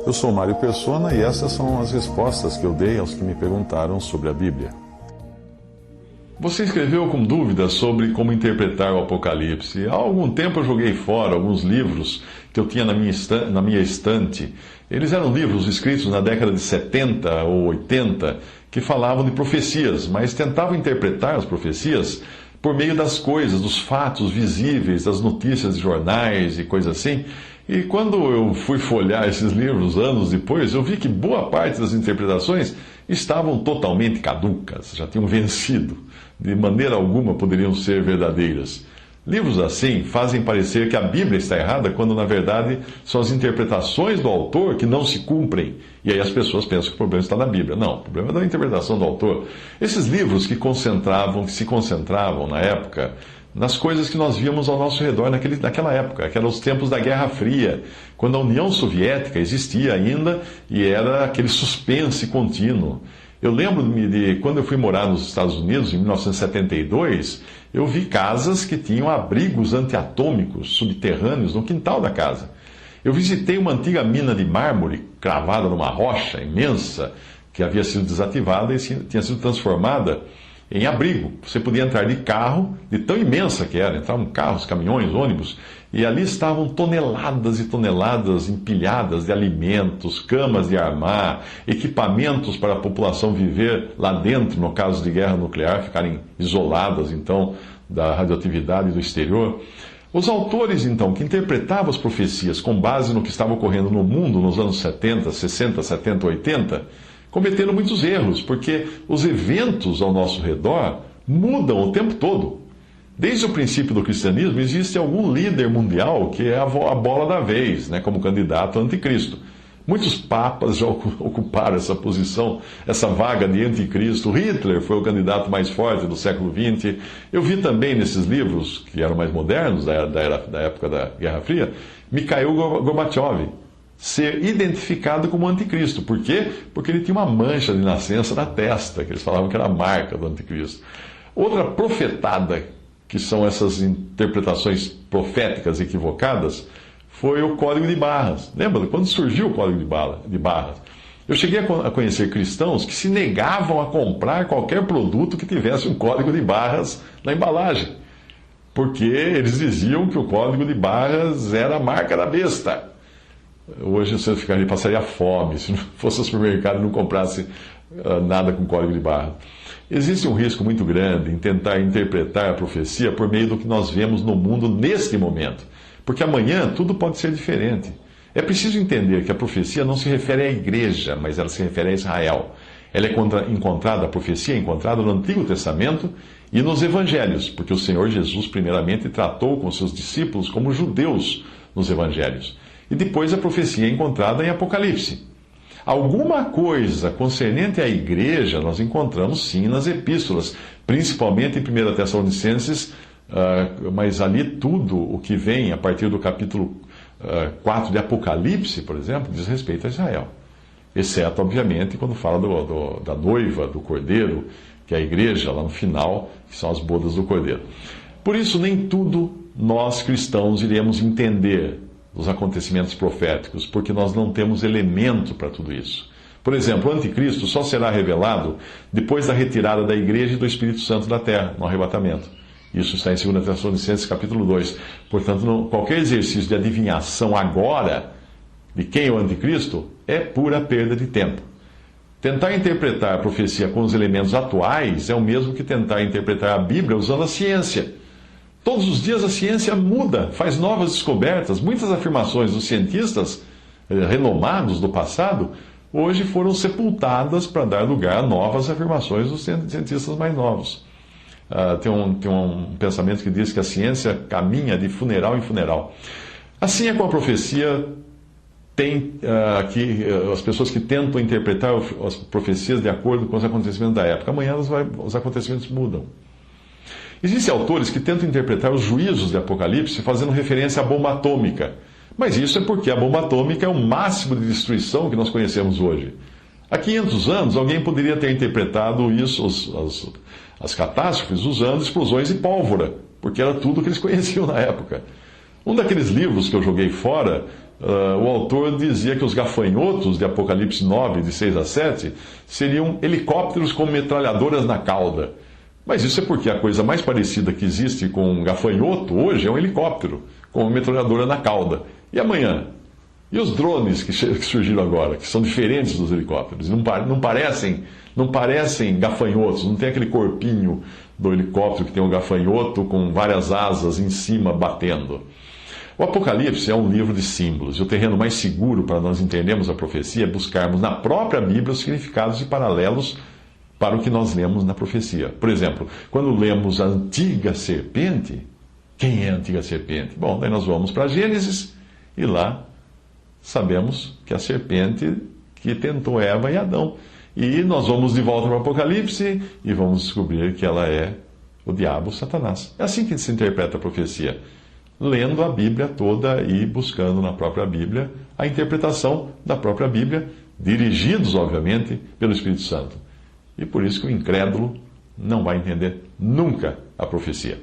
Eu sou Mário Persona e essas são as respostas que eu dei aos que me perguntaram sobre a Bíblia. Você escreveu com dúvidas sobre como interpretar o Apocalipse. Há algum tempo eu joguei fora alguns livros que eu tinha na minha estante. Eles eram livros escritos na década de 70 ou 80 que falavam de profecias, mas tentavam interpretar as profecias por meio das coisas, dos fatos visíveis, das notícias de jornais e coisas assim. E quando eu fui folhear esses livros anos depois, eu vi que boa parte das interpretações estavam totalmente caducas, já tinham vencido. De maneira alguma poderiam ser verdadeiras. Livros assim fazem parecer que a Bíblia está errada, quando na verdade são as interpretações do autor que não se cumprem. E aí as pessoas pensam que o problema está na Bíblia. Não, o problema é da interpretação do autor. Esses livros que se concentravam na época nas coisas que nós víamos ao nosso redor naquela época, que eram os tempos da Guerra Fria, quando a União Soviética existia ainda e era aquele suspense contínuo. Eu lembro-me de quando eu fui morar nos Estados Unidos, em 1972, eu vi casas que tinham abrigos antiatômicos subterrâneos no quintal da casa. Eu visitei uma antiga mina de mármore cravada numa rocha imensa, que havia sido desativada e tinha sido transformada em abrigo. Você podia entrar de carro, de tão imensa que era, entravam carros, caminhões, ônibus, e ali estavam toneladas e toneladas empilhadas de alimentos, camas de armar, equipamentos para a população viver lá dentro, no caso de guerra nuclear, ficarem isoladas, então, da radioatividade do exterior. Os autores, então, que interpretavam as profecias com base no que estava ocorrendo no mundo nos anos 70, 60, 70, 80, cometeram muitos erros, porque os eventos ao nosso redor mudam o tempo todo. Desde o princípio do cristianismo, existe algum líder mundial que é a bola da vez, né, como candidato ao anticristo. Muitos papas já ocuparam essa posição, essa vaga de anticristo. Hitler foi o candidato mais forte do século XX. Eu vi também nesses livros, que eram mais modernos, da época da Guerra Fria, Mikhail Gorbachev ser identificado como anticristo. Por quê? Porque ele tinha uma mancha de nascença na testa, que eles falavam que era a marca do anticristo. Outra profetada, que são essas interpretações proféticas equivocadas, foi o Código de Barras. Lembra quando surgiu o Código de Barras? Eu cheguei a conhecer cristãos que se negavam a comprar qualquer produto que tivesse um Código de Barras na embalagem, porque eles diziam que o Código de Barras era a marca da besta. Hoje você passaria fome se não fosse ao supermercado e não comprasse nada com código de barra. Existe um risco muito grande em tentar interpretar a profecia por meio do que nós vemos no mundo neste momento, porque amanhã tudo pode ser diferente. É preciso entender que a profecia não se refere à igreja, mas ela se refere a Israel. Ela a profecia é encontrada no Antigo Testamento e nos Evangelhos, porque o Senhor Jesus primeiramente tratou com seus discípulos como judeus nos Evangelhos. E depois a profecia é encontrada em Apocalipse. Alguma coisa concernente à igreja nós encontramos sim nas epístolas, principalmente em 1 Tessalonicenses, mas ali tudo o que vem a partir do capítulo 4 de Apocalipse, por exemplo, diz respeito a Israel. Exceto, obviamente, quando fala da noiva, do cordeiro, que é a igreja lá no final, que são as bodas do cordeiro. Por isso, nem tudo nós cristãos iremos entender dos acontecimentos proféticos, porque nós não temos elemento para tudo isso. Por exemplo, o anticristo só será revelado depois da retirada da igreja e do Espírito Santo da terra, no arrebatamento. Isso está em 2 Tessalonicenses capítulo 2. Portanto, qualquer exercício de adivinhação agora de quem é o anticristo é pura perda de tempo. Tentar interpretar a profecia com os elementos atuais é o mesmo que tentar interpretar a Bíblia usando a ciência. Todos os dias a ciência muda, faz novas descobertas. Muitas afirmações dos cientistas renomados do passado hoje foram sepultadas para dar lugar a novas afirmações dos cientistas mais novos. Tem um pensamento que diz que a ciência caminha de funeral em funeral. Assim é com a profecia. As pessoas que tentam interpretar as profecias de acordo com os acontecimentos da época. Amanhã os acontecimentos mudam. Existem autores que tentam interpretar os juízos de Apocalipse fazendo referência à bomba atômica. Mas isso é porque a bomba atômica é o máximo de destruição que nós conhecemos hoje. Há 500 anos, alguém poderia ter interpretado isso, as catástrofes, usando explosões e pólvora, porque era tudo que eles conheciam na época. Um daqueles livros que eu joguei fora o autor dizia que os gafanhotos de Apocalipse 9, de 6 a 7, seriam helicópteros com metralhadoras na cauda. Mas isso é porque a coisa mais parecida que existe com um gafanhoto hoje é um helicóptero com uma metralhadora na cauda. E amanhã? E os drones que surgiram agora, que são diferentes dos helicópteros? Não parecem gafanhotos, não tem aquele corpinho do helicóptero que tem um gafanhoto com várias asas em cima batendo. O Apocalipse é um livro de símbolos, e o terreno mais seguro para nós entendermos a profecia é buscarmos na própria Bíblia os significados e paralelos para o que nós lemos na profecia. Por exemplo, quando lemos a antiga serpente, quem é a antiga serpente? Bom, daí nós vamos para Gênesis e lá sabemos que a serpente que tentou Eva e Adão. E nós vamos de volta para o Apocalipse e vamos descobrir que ela é o diabo, Satanás. É assim que se interpreta a profecia, lendo a Bíblia toda e buscando na própria Bíblia a interpretação da própria Bíblia, dirigidos, obviamente, pelo Espírito Santo. E por isso que o incrédulo não vai entender nunca a profecia.